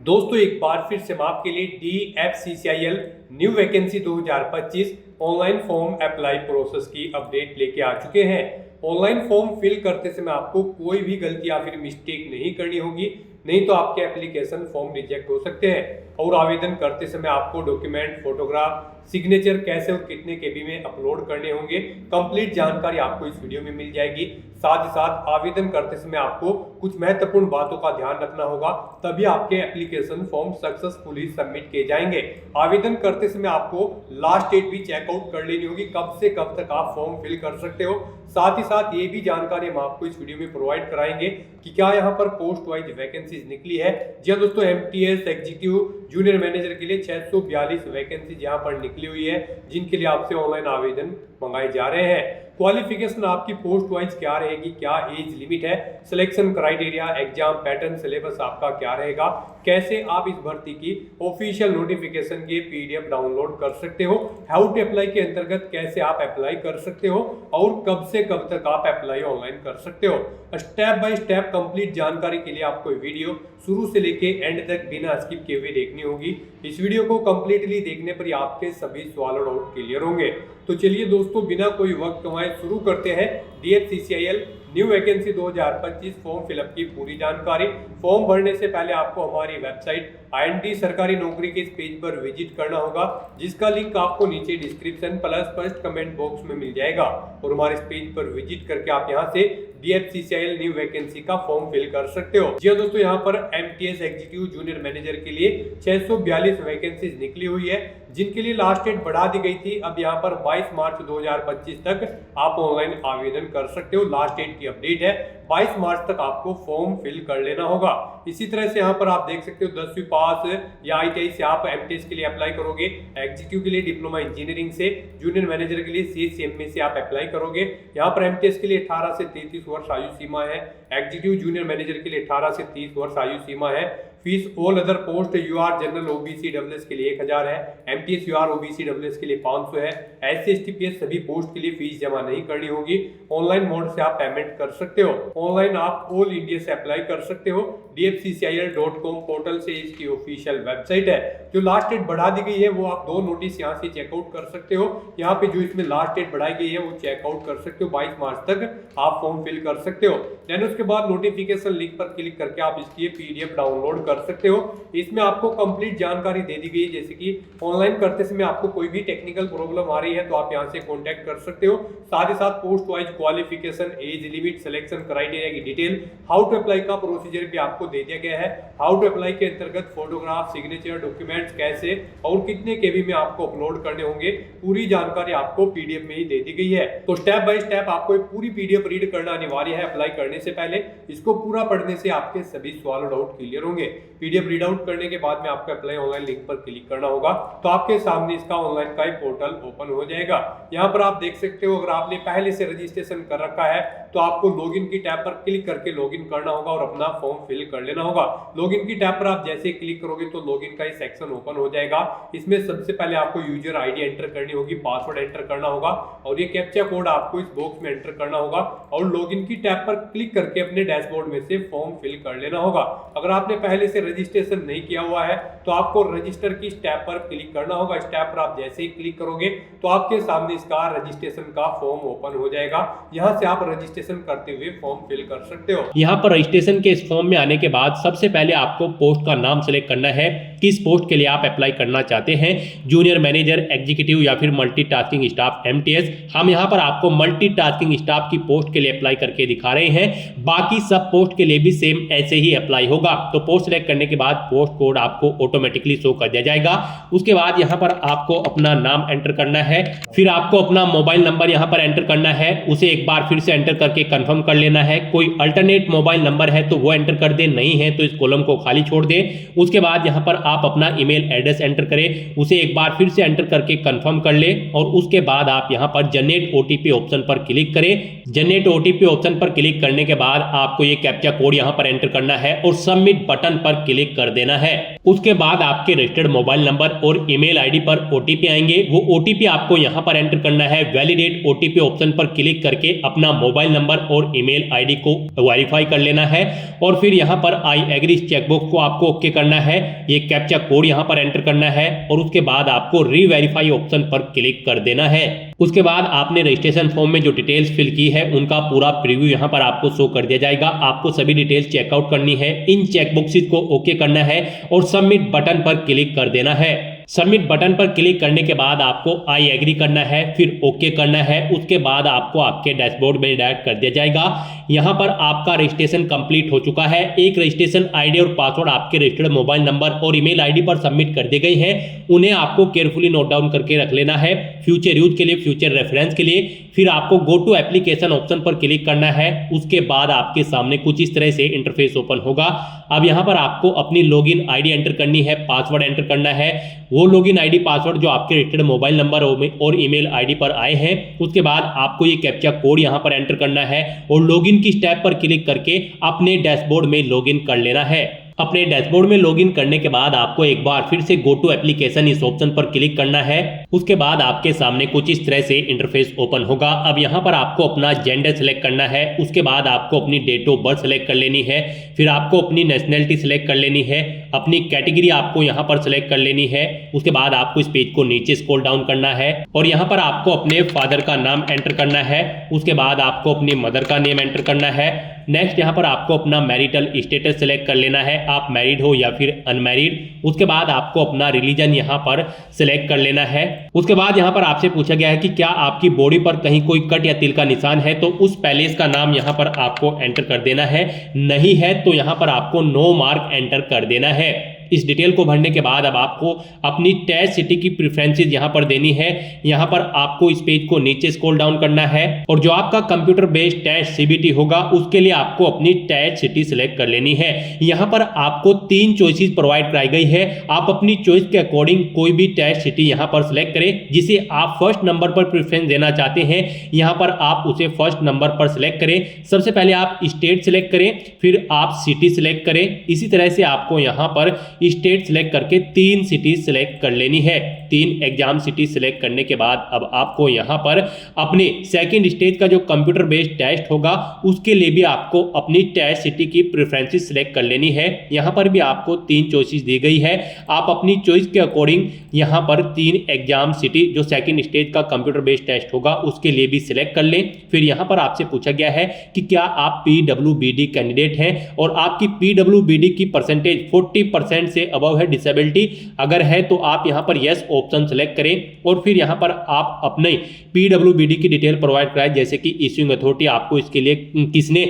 दोस्तों एक बार फिर से हम आपके लिए DFCCIL new vacancy 2025 online form apply process की अपडेट लेके आ चुके हैं। ऑनलाइन फॉर्म फिल करते समय आपको कोई भी गलती या फिर मिस्टेक नहीं करनी होगी, नहीं तो आपके एप्लीकेशन फॉर्म रिजेक्ट हो सकते हैं। और आवेदन करते समय आपको डॉक्यूमेंट, फोटोग्राफ, सिग्नेचर कैसे और कितने केबी में अपलोड करने होंगे, कंप्लीट जानकारी आपको इस वीडियो में मिल जाएगी। साथ ही साथ आवेदन करते समय आपको कुछ महत्वपूर्ण बातों का ध्यान रखना होगा, तभी आपके एप्लीकेशन फॉर्म सक्सेसफुली सबमिट किए जाएंगे। आवेदन करते समय आपको लास्ट डेट भी चेकआउट कर लेनी होगी, कब से कब तक आप फॉर्म फिल कर सकते हो। साथ ही साथ ये भी जानकारी हम आपको इस वीडियो में प्रोवाइड कराएंगे कि क्या यहाँ पर पोस्ट वाइज वैकेंसीज निकली है। जी हाँ दोस्तों, MTS एग्जीक्यूटिव जूनियर मैनेजर के लिए 642 वैकेंसी यहाँ पर निकली हुई है, जिनके लिए आपसे ऑनलाइन आवेदन मंगाए जा रहे हैं। क्वालिफिकेशन आपकी पोस्ट वाइज क्या रहेगी, क्या एज लिमिट है, selection criteria, exam pattern, syllabus आपका क्या रहेगा, कैसे आप इस भर्ती की ऑफिशियल नोटिफिकेशन के PDF डाउनलोड कर सकते हो, हाउ टू अप्लाई के अंतर्गत कैसे आप अप्लाई कर सकते हो और कब से कब तक आप अप्लाई ऑनलाइन कर सकते हो। स्टेप बाय स्टेप कंप्लीट जानकारी के लिए आपको वीडियो शुरू से लेके एंड तक बिना स्किप किए हुए देखनी होगी। इस वीडियो को कंप्लीटली देखने पर ही आपके सभी सवाल और डाउट क्लियर होंगे। तो चलिए दोस्तों, बिना कोई वक्त गंवाए शुरू करते हैं DFCCIL new vacancy 2025 form fill up की पूरी जानकारी। फॉर्म भरने से पहले आपको हमारी वेबसाइट INT सरकारी नौकरी के इस पेज पर विजिट करना होगा, जिसका लिंक आपको नीचे description plus first comment box में मिल जाएगा। और हमारे इस पेज पर विजिट करके आप यहां से DFCCIL न्यू वैकेंसी का फॉर्म फिल कर सकते हो। जी दोस्तों, यहाँ पर MTS एग्जीक्यूटिव जूनियर मैनेजर के लिए 642 वैकेंसीज निकली हुई है, जिनके लिए लास्ट डेट बढ़ा दी गई थी। अब यहाँ पर 22 मार्च 2025 तक आप ऑनलाइन आवेदन कर सकते हो। लास्ट डेट की अपडेट है, 22 मार्च तक आपको फॉर्म फिल कर लेना होगा। इसी तरह से यहाँ पर आप देख सकते हो 10वीं पास या ITI से आप MTS के लिए अप्लाई करोगे, एग्जीक्यूटिव के लिए डिप्लोमा इंजीनियरिंग से, जूनियर मैनेजर के लिए CSCMA से आप अप्लाई करोगे। यहाँ पर MTS के लिए 18 से 33 वर्ष आयु सीमा है, एग्जीक्यूटिव जूनियर मैनेजर के लिए 18 से 30 वर्ष आयु सीमा है। Fees all other post UR general OBC WS के लिए 1000 है, MTS UR OBC WS के लिए 500 है। SC ST PS सभी पोस्ट के लिए फीस जमा नहीं करनी होगी। ऑनलाइन मोड से आप पेमेंट कर सकते हो। ऑनलाइन आप ऑल इंडिया से अप्लाई कर सकते हो। DFCCIL.com पोर्टल से इसकी ऑफिशियल वेबसाइट है। जो लास्ट डेट बढ़ा दी गई है वो आप दो नोटिस यहाँ से चेकआउट कर सकते हो। यहाँ पे जो इसमें लास्ट डेट बढ़ाई गई है वो चेकआउट कर सकते हो। 22 मार्च तक आप फॉर्म फिल कर सकते हो। देन उसके बाद नोटिफिकेशन लिंक पर क्लिक करके आप इसकी PDF डाउनलोड कर सकते हो। इसमें आपको कंप्लीट जानकारी दे दी गई है, जैसे कि ऑनलाइन करते समय आपको कोई भी टेक्निकल प्रॉब्लम आ रही है तो आप यहाँ से कॉन्टैक्ट कर सकते हो। साथ ही साथ post wise qualification, age limit, selection criteria की डिटेल, हाउ टू अप्लाई का प्रोसीजर भी आपको दे दिया गया है। हाउ टू अप्लाई के अंतर्गत फोटोग्राफ, सिग्नेचर, डॉक्यूमेंट्स कैसे और कितने केबी में आपको अपलोड करने होंगे, पूरी जानकारी आपको PDF में ही दे दी गई है। तो स्टेप बाय स्टेप आपको पूरी PDF रीड करना अनिवार्य है अप्लाई करने से पहले। इसको पूरा पढ़ने से आपके सभी सवाल और डाउट क्लियर होंगे। PDF रीड आउट करने के बाद में आपको अप्लाई ऑनलाइन लिंक पर क्लिक करना होगा, तो आपके सामने इसका ऑनलाइन का पोर्टल ओपन हो जाएगा। यहाँ पर आप देख सकते हो, अगर आपने पहले से रजिस्ट्रेशन कर रखा है तो आपको लॉगिन की टैब पर क्लिक करके लॉगिन करना होगा और अपना फॉर्म फिल कर लेना होगा। लॉगिन की टैब पर आप जैसे क्लिक करोगे तो लॉगिन का सेक्शन ओपन हो जाएगा। इसमें सबसे पहले आपको यूजर ID एंटर करनी होगी, पासवर्ड एंटर करना होगा और ये कैप्चा कोड आपको इस बॉक्स में एंटर करना होगा और लॉगिन की टैब पर क्लिक करके अपने डैशबोर्ड में से फॉर्म फिल कर लेना होगा। अगर आपने पहले से रजिस्ट्रेशन नहीं किया हुआ है तो आपको रजिस्टर की स्टेप पर क्लिक करना होगा। इस टैब पर आप जैसे ही क्लिक करोगे तो आपके सामने इसका रजिस्ट्रेशन का फॉर्म ओपन हो जाएगा। यहां से आप रजिस्ट्रेशन करते हुए फॉर्म फिल कर सकते हो। यहाँ पर रजिस्ट्रेशन के इस फॉर्म में आने के बाद सबसे पहले आपको पोस्ट का नाम सेलेक्ट करना है, किस पोस्ट के लिए आप अप्लाई करना चाहते हैं, जूनियर मैनेजर, एग्जीक्यूटिव या फिर मल्टीटास्किंग स्टाफ MTS। हम यहाँ पर आपको मल्टीटास्किंग स्टाफ की पोस्ट के लिए अप्लाई करके दिखा रहे हैं। बाकी सब पोस्ट के लिए भी सेम ऐसे ही अप्लाई होगा। तो पोस्ट सेलेक्ट करने के बाद पोस्ट कोड आपको ऑटोमेटिकली शो कर दिया जाएगा। उसके बाद यहाँ पर आपको अपना नाम एंटर करना है, फिर आपको अपना मोबाइल नंबर यहाँ पर एंटर करना है, उसे एक बार फिर से एंटर करके कंफर्म कर लेना है। कोई अल्टरनेट मोबाइल नंबर है तो वो एंटर कर दे, नहीं है तो इस कॉलम को खाली छोड़ दे। उसके बाद यहाँ पर आप अपना ईमेल एड्रेस एंटर करें, उसे एक बार फिर से एंटर करके कंफर्म कर ले और उसके बाद आप यहाँ पर जनरेट OTP ऑप्शन पर क्लिक करें। जनरेट OTP ऑप्शन पर क्लिक करने के बाद आपको ये कैप्चा कोड यहाँ पर एंटर करना है और सबमिट बटन पर क्लिक कर देना है। उसके बाद आपके रजिस्टर्ड मोबाइल नंबर और ईमेल आईडी पर OTP आएंगे। वो OTP आपको यहाँ पर एंटर करना है। वैलिडेट OTP ऑप्शन पर क्लिक करके अपना मोबाइल नंबर और ईमेल आईडी को वेरीफाई कर लेना है और फिर यहाँ पर आई एग्री चेकबॉक्स को आपको ओके करना है, ये कैप्चा कोड यहाँ पर एंटर करना है और उसके बाद आपको रीवेरीफाई ऑप्शन पर क्लिक कर देना है। उसके बाद आपने रजिस्ट्रेशन फॉर्म में जो डिटेल्स फिल की है उनका पूरा प्रीव्यू यहाँ पर आपको शो कर दिया जाएगा। आपको सभी डिटेल्स चेकआउट करनी है, इन चेकबॉक्सेस को ओके करना है और सबमिट बटन पर क्लिक कर देना है। सबमिट बटन पर क्लिक करने के बाद आपको आई एग्री करना है, फिर ओके करना है। उसके बाद आपको आपके डैशबोर्ड में डायरेक्ट कर दिया जाएगा। यहाँ पर आपका रजिस्ट्रेशन कंप्लीट हो चुका है। एक रजिस्ट्रेशन आईडी और पासवर्ड आपके रजिस्टर्ड मोबाइल नंबर और ईमेल आईडी पर सबमिट कर दिए गए हैं। उन्हें आपको केयरफुली नोट डाउन करके रख लेना है, फ्यूचर यूज के लिए, फ्यूचर रेफरेंस के लिए। फिर आपको गो टू एप्लीकेशन ऑप्शन पर क्लिक करना है। उसके बाद आपके सामने कुछ इस तरह से इंटरफेस ओपन होगा। अब यहाँ पर आपको अपनी लॉगिन आईडी एंटर करनी है, पासवर्ड एंटर करना है। वो लॉगिन आईडी पासवर्ड जो आपके रजिस्टर्ड मोबाइल नंबर और ईमेल आईडी पर आए हैं। उसके बाद आपको ये कैप्चा कोड यहाँ पर एंटर करना है और लॉगिन की स्टेप पर क्लिक करके अपने डैशबोर्ड में लॉगिन कर लेना है। अपने डैशबोर्ड में लॉगिन करने के बाद आपको एक बार फिर से गो टू एप्लीकेशन इस ऑप्शन पर क्लिक करना है। उसके बाद आपके सामने कुछ इस तरह से इंटरफेस ओपन होगा। अब यहाँ पर आपको अपना जेंडर सेलेक्ट करना है। उसके बाद आपको अपनी डेट ऑफ बर्थ सेलेक्ट कर लेनी है। फिर आपको अपनी नेशनैलिटी सेलेक्ट कर लेनी है। अपनी कैटेगरी आपको यहाँ पर सेलेक्ट कर लेनी है। उसके बाद आपको इस पेज को नीचे स्क्रॉल डाउन करना है और यहाँ पर आपको अपने फादर का नाम एंटर करना है। उसके बाद आपको अपनी मदर का नेम एंटर करना है। नेक्स्ट यहाँ पर आपको अपना मैरिटल स्टेटस सेलेक्ट कर लेना है, आप मैरिड हो या फिर अनमैरिड। उसके बाद आपको अपना रिलीजन यहाँ पर सिलेक्ट कर लेना है। उसके बाद यहाँ पर आपसे पूछा गया है कि क्या आपकी बॉडी पर कहीं कोई कट या तिल का निशान है, तो उस पैलेस का नाम यहाँ पर आपको एंटर कर देना है। नहीं है तो यहाँ पर आपको नो मार्क एंटर कर देना है। इस डिटेल को भरने के बाद अब आपको अपनी टैग सिटी की प्रेफरेंसेस यहाँ पर देनी है। यहाँ पर आपको इस पेज को नीचे स्क्रॉल डाउन करना है और जो आपका कंप्यूटर बेस्ड टैग सीबीटी होगा उसके लिए आपको अपनी टैग सिटी सिलेक्ट कर लेनी है। यहाँ पर आपको 3 चॉइसेस प्रोवाइड कराई गई है। आप अपनी चॉइस के अकॉर्डिंग कोई भी टैग सिटी यहाँ पर सिलेक्ट करें जिसे आप फर्स्ट नंबर पर प्रेफरेंस देना चाहते हैं। यहाँ पर आप उसे फर्स्ट नंबर पर सिलेक्ट करें। सबसे पहले आप स्टेट सिलेक्ट करें, फिर आप सिटी सिलेक्ट करें। इसी तरह से आपको यहाँ पर स्टेट सिलेक्ट करके 3 सिटी सिलेक्ट कर लेनी है। 3 एग्जाम सिटी सिलेक्ट करने के बाद अब आपको यहाँ पर अपने सेकंड स्टेज का जो कंप्यूटर बेस्ड टेस्ट होगा उसके लिए भी आपको अपनी टेस्ट सिटी की प्रेफरेंसेस सिलेक्ट कर लेनी है। यहाँ पर भी आपको 3 चॉइसेस दी गई है। आप अपनी चॉइस के अकॉर्डिंग यहाँ पर 3 एग्जाम सिटी जो सेकंड स्टेज का कंप्यूटर बेस्ड टेस्ट होगा उसके लिए भी सिलेक्ट कर लें। फिर यहाँ पर आपसे पूछा गया है कि क्या आप PWBD कैंडिडेट हैं और आपकी PWBD की परसेंटेज 40% से अबव है डिसेबिलिटी। अगर है तो आप यहां पर यस ऑप्शन सेलेक्ट करें और फिर यहां पर आप अपने पीडब्ल्यूबीडी की डिटेल प्रोवाइड कराएं, जैसे कि इश्यूइंग अथॉरिटी आपको इसके लिए किसने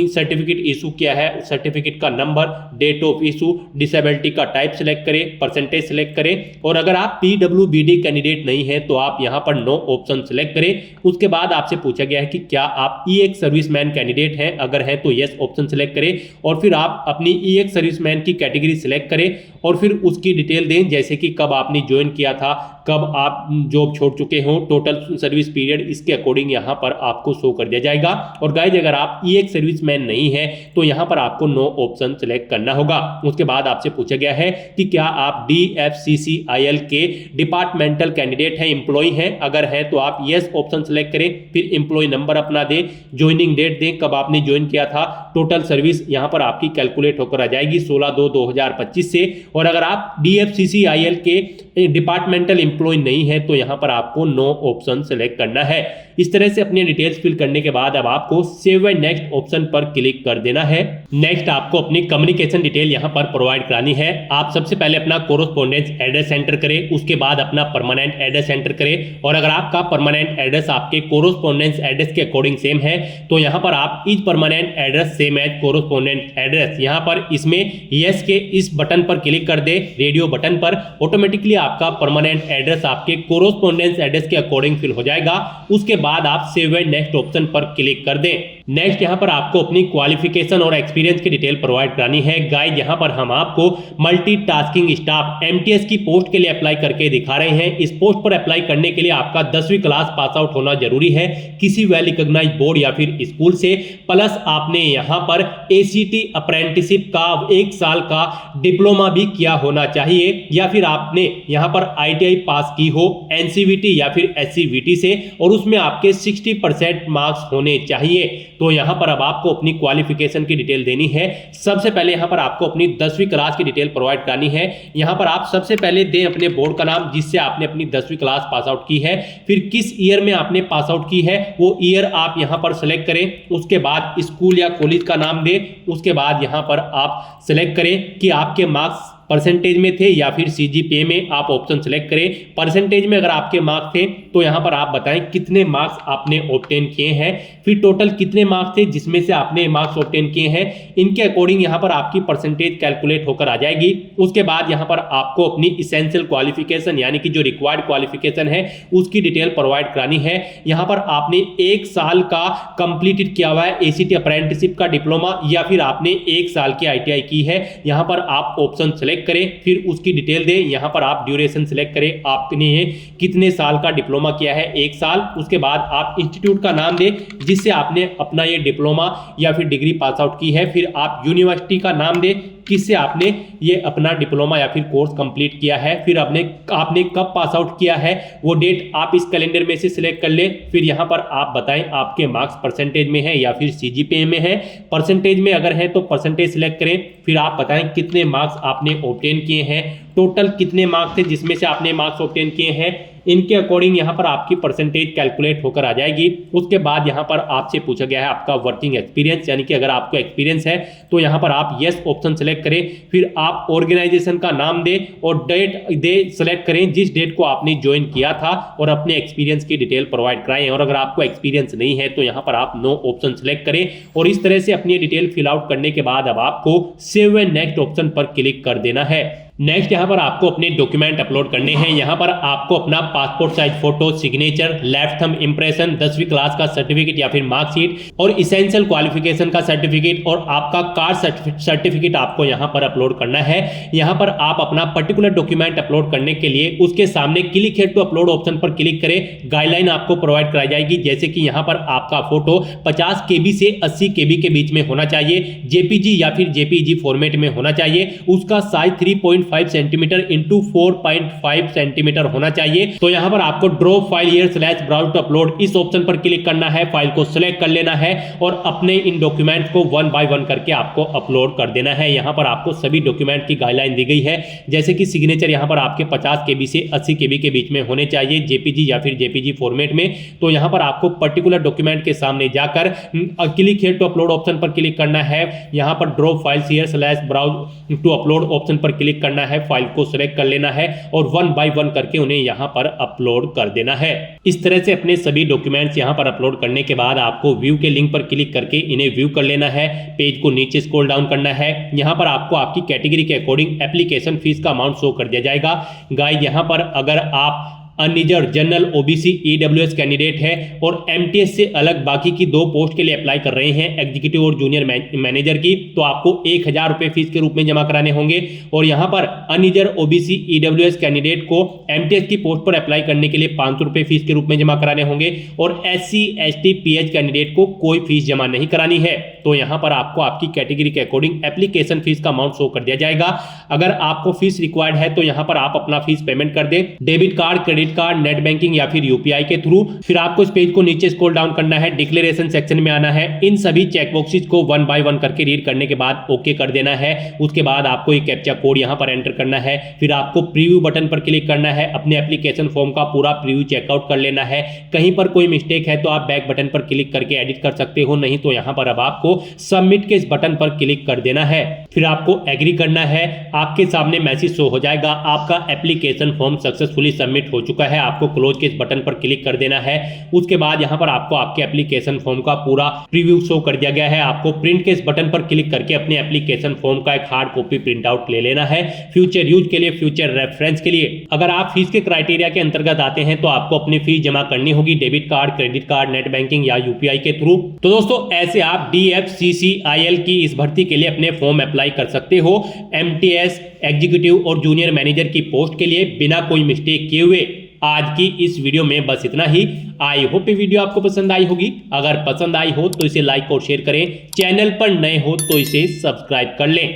सर्टिफिकेट इशू किया है, सर्टिफिकेट का number, date of issue, disability का टाइप सेलेक्ट करें, परसेंटेज सेलेक्ट करें। और अगर आप पीडब्ल्यूबीडी कैंडिडेट नहीं है तो आप यहां पर नो ऑप्शन सेलेक्ट करें। उसके बाद आपसे पूछा गया है कि क्या आप ईएक्स सर्विसमैन कैंडिडेट हैं, अगर है तो यस ऑप्शन सेलेक्ट करें और फिर आप अपनी ईएक्स सर्विसमैन की कैटेगरी सिलेक्ट करें और फिर उसकी डिटेल दें, जैसे कि कब आपने ज्वाइन किया था, कब आप जॉब छोड़ चुके हो, टोटल सर्विस पीरियड, इसके अकॉर्डिंग यहाँ पर आपको शो कर दिया जाएगा। और गाइज अगर आप एक सर्विसमैन नहीं है तो यहाँ पर आपको नो ऑप्शन सेलेक्ट करना होगा। उसके बाद आपसे पूछा गया है कि क्या आप DFCCIL के डिपार्टमेंटल कैंडिडेट हैं, एम्प्लॉय हैं, अगर है तो आप यस ऑप्शन सेलेक्ट करें। फिर एम्प्लॉय नंबर अपना दें, ज्वाइनिंग डेट दें, कब आपने ज्वाइन किया था, टोटल सर्विस यहाँ पर आपकी कैलकुलेट होकर आ जाएगी 16/2/2025 से। और अगर आप DFCCIL के डिपार्टमेंटल एम्प्लॉय नहीं है तो यहां पर आपको नो ऑप्शन सेलेक्ट करना है। इस तरह से अपनी डिटेल्स फिल करने के बाद अब आपको सेव एंड नेक्स्ट ऑप्शन पर क्लिक कर देना है। नेक्स्ट आपको अपनी कम्युनिकेशन डिटेल यहां पर प्रोवाइड करानी है। आप सबसे पहले अपना कोरोस्पोंडेंस एड्रेस एंटर करें, उसके बाद अपना परमानेंट एड्रेस एंटर करें। और अगर आपका परमानेंट एड्रेस आपके कोरोस्पोंडेंस एड्रेस के अकॉर्डिंग सेम है तो यहां पर आप is permanent address same as correspondent address, यहां पर इसमें यस के इस बटन पर क्लिक कर दे, रेडियो बटन पर। ऑटोमेटिकली आपका परमानेंट एड्रेस आपके कोरोस्पोंडेंस एड्रेस के अकॉर्डिंग फिल हो जाएगा। उसके बाद आप सेव एंड नेक्स्ट ऑप्शन पर क्लिक कर दें। नेक्स्ट यहां पर आपको अपनी क्वालिफिकेशन और एक्सपीरियंस की डिटेल प्रोवाइड करानी है। गाइस यहां पर हम आपको मल्टीटास्किंग स्टाफ MTS की पोस्ट के लिए अप्लाई करके दिखा रहे हैं। इस पोस्ट पर अप्लाई करने के लिए आपका 10वीं क्लास पास आउट होना जरूरी है किसी वेल रिकॉग्नाइज्ड बोर्ड या फिर स्कूल से, प्लस आपने यहां पर ACT अप्रेंटिसशिप का 1 साल का डिप्लोमा भी किया होना चाहिए, या फिर आपने यहां पर ITI पास की हो NCVT या फिर SCVT से और उसमें आपका आपके 60% मार्क्स होने चाहिए। तो यहाँ पर अब आपको अपनी क्वालिफिकेशन की डिटेल देनी है। सबसे पहले यहाँ पर आपको अपनी 10वीं क्लास की डिटेल प्रोवाइड करनी है। यहाँ पर आप सबसे पहले दें अपने बोर्ड का नाम जिससे आपने अपनी 10वीं क्लास पास आउट की है, फिर किस ईयर में आपने पास आउट की है वो ईयर आप यहाँ पर सेलेक्ट करें। उसके बाद स्कूल या कॉलेज का नाम दें। उसके बाद यहाँ पर आप सेलेक्ट करें कि आपके मार्क्स परसेंटेज में थे या फिर सीजीपीए में, आप ऑप्शन सेलेक्ट करें। परसेंटेज में अगर आपके मार्क्स थे तो यहाँ पर आप बताएं कितने मार्क्स आपने ऑब्टेन किए हैं, फिर टोटल कितने मार्क्स थे जिसमें से आपने मार्क्स ऑब्टेन किए हैं। इनके अकॉर्डिंग यहाँ पर आपकी परसेंटेज कैलकुलेट होकर आ जाएगी। उसके बाद यहाँ पर आपको अपनी इसेंशियल क्वालिफिकेशन यानी कि जो रिक्वायर्ड क्वालिफिकेशन है उसकी डिटेल प्रोवाइड करानी है। यहाँ पर आपने 1 साल का कंप्लीटेड किया हुआ है एसीटी अप्रेंटिसशिप का डिप्लोमा या फिर आपने 1 साल की आईटीआई की है। यहाँ पर आप ऑप्शन सेलेक्ट करें, फिर उसकी डिटेल दें। यहां पर आप ड्यूरेशन सिलेक्ट करें, आपने कितने साल का डिप्लोमा किया है, 1 साल। उसके बाद आप इंस्टीट्यूट का नाम दें जिससे आपने अपना ये डिप्लोमा या फिर डिग्री पास आउट की है। फिर आप यूनिवर्सिटी का नाम दें किससे आपने ये अपना डिप्लोमा या फिर कोर्स कंप्लीट किया है। फिर आपने कब पास आउट किया है वो डेट आप इस कैलेंडर में से सिलेक्ट कर ले। फिर यहां पर आप बताएं आपके मार्क्स परसेंटेज में है या फिर सीजीपीए में है। परसेंटेज में अगर है तो परसेंटेज सिलेक्ट करें। फिर आप बताएं कितने मार्क्स आपने ऑब्टेन किए हैं, टोटल कितने मार्क्स थे जिसमें से आपने मार्क्स ऑब्टेन किए हैं। इनके अकॉर्डिंग यहाँ पर आपकी परसेंटेज कैलकुलेट होकर आ जाएगी। उसके बाद यहाँ पर आपसे पूछा गया है आपका वर्किंग एक्सपीरियंस, यानी कि अगर आपको एक्सपीरियंस है तो यहाँ पर आप यस ऑप्शन सेलेक्ट करें। फिर आप ऑर्गेनाइजेशन का नाम दें और डेट सेलेक्ट करें जिस डेट को आपने ज्वाइन किया था और अपने एक्सपीरियंस की डिटेल प्रोवाइड कराएं। और अगर आपको एक्सपीरियंस नहीं है तो यहाँ पर आप नो ऑप्शन सेलेक्ट करें। और इस तरह से अपनी डिटेल फिल आउट करने के बाद अब आपको सेव एंड नेक्स्ट ऑप्शन पर क्लिक कर देना है। नेक्स्ट यहाँ पर आपको अपने डॉक्यूमेंट अपलोड करने हैं। यहाँ पर आपको अपना passport size photo, signature, left thumb impression, 10वीं क्लास का सर्टिफिकेट या फिर मार्कशीट और इसेंशियल क्वालिफिकेशन का सर्टिफिकेट और आपका कास्ट सर्टिफिकेट आपको यहाँ पर अपलोड करना है। यहाँ पर आप अपना पर्टिकुलर डॉक्यूमेंट अपलोड करने के लिए उसके सामने click here to upload option पर क्लिक करें। गाइडलाइन आपको प्रोवाइड कराई जाएगी जैसे कि यहाँ पर आपका फोटो 50 KB से 80 KB के बीच में होना चाहिए, जेपीजी या फिर जेपीजी फॉर्मेट में होना चाहिए, उसका साइज 3.5 सेंटीमीटर इंटू 4.5 सेंटीमीटर होना चाहिए। तो यहां पर आपको draw file here slash browse to upload इस ऑप्शन पर क्लिक करना है, फाइल को सिलेक्ट कर लेना है और अपने इन डॉक्यूमेंट्स को 1 बाय 1 करके आपको अपलोड कर देना है। यहां पर आपको सभी डॉक्यूमेंट की गाइडलाइन दी गई है जैसे कि सिग्नेचर यहां पर आपके 50 KB से 80 KB के बीच में होने चाहिए, जेपीजी या फिर जेपीजी फॉर्मेट में। तो यहां पर आपको पर्टिकुलर डॉक्यूमेंट के सामने जाकर click here to upload option पर क्लिक करना है। यहां पर draw file here slash browse to upload option पर क्लिक करना है, फाइल को सिलेक्ट कर लेना है और 1 बाय 1 करके उन्हें यहां पर अपलोड कर देना है। इस तरह से अपने सभी डॉक्यूमेंट्स यहां पर अपलोड करने के बाद आपको व्यू के लिंक पर क्लिक करके इन्हें व्यू कर लेना है। पेज को नीचे स्क्रॉल डाउन करना है। यहां पर आपको आपकी कैटेगरी के अकॉर्डिंग एप्लीकेशन फीस का अमाउंट शो कर दिया जाएगा। गाइस यहां पर अगर आप unreserved, general, OBC, EWS candidate है और एमटीएस से अलग बाकी की 2 पोस्ट के लिए अप्लाई कर रहे हैं एग्जीक्यूटिव और जूनियर मैनेजर की, तो आपको 1000 रुपए फीस के रूप में जमा कराने होंगे। और यहां पर अनरिजर्व, ओबीसी, ईडब्ल्यूएस कैंडिडेट को एमटीएस की पोस्ट पर अप्लाई करने के लिए 500 रुपए फीस के रूप में जमा कराने होंगे और एससी, एसटी, पीएच कैंडिडेट को कोई फीस जमा नहीं करानी है। तो यहां पर आपको आपकी कैटेगरी के अकॉर्डिंग एप्लीकेशन फीस का अमाउंट शो कर दिया जाएगा। अगर आपको फीस रिक्वायर्ड है तो यहां पर आप अपना फीस पेमेंट कर दें debit card, credit card, net banking या फिर यूपीआई के थ्रू। फिर आपको इस पेज को नीचे स्क्रॉल डाउन करना है, डिक्लेरेशन सेक्शन में आना है, इन सभी चेक बॉक्सेस को 1 बाय 1 करके रीड करने के बाद ओके कर देना है। उसके बाद आपको एक कैप्चा कोड यहां पर एंटर करना है। फिर आपको प्रीव्यू बटन पर क्लिक करना है, अपने एप्लीकेशन फॉर्म का पूरा प्रीव्यू चेकआउट कर लेना है। कहीं पर कोई मिस्टेक है तो आप बैक बटन पर क्लिक करके एडिट कर सकते हो, नहीं तो यहां पर अब आपको सबमिट के इस बटन पर क्लिक कर देना है। फिर आपको एग्री करना है। आपके सामने मैसेज शो हो जाएगा, आपका एप्लीकेशन फॉर्म सक्सेसफुली सबमिट हो चुका है। आपको क्लोज के इस बटन पर क्लिक कर देना है। उसके बाद यहां पर आपको आपके एप्लीकेशन फॉर्म का पूरा प्रीव्यू शो कर दिया गया है। आपको प्रिंट के इस बटन पर क्लिक करके अपने एप्लीकेशन फॉर्म का एक हार्ड कॉपी प्रिंट आउट ले लेना है, फ्यूचर यूज के लिए, फ्यूचर रेफरेंस के लिए। अगर आप फीस के क्राइटेरिया के अंतर्गत आते हैं तो आपको अपनी फीस जमा करनी होगी debit card, credit card, net banking या यूपीआई के थ्रू। तो दोस्तों ऐसे आप DFCCIL की इस भर्ती के लिए अपने फॉर्म अप्लाई कर सकते हो एमटीएस, एग्जीक्यूटिव और जूनियर मैनेजर की पोस्ट के लिए बिना कोई मिस्टेक किए हुए। आज की इस वीडियो में बस इतना ही। आई होप ये वीडियो आपको पसंद आई होगी। अगर पसंद आई हो तो इसे लाइक और शेयर करें। चैनल पर नए हो तो इसे सब्सक्राइब कर लें।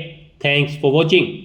Thanks for watching.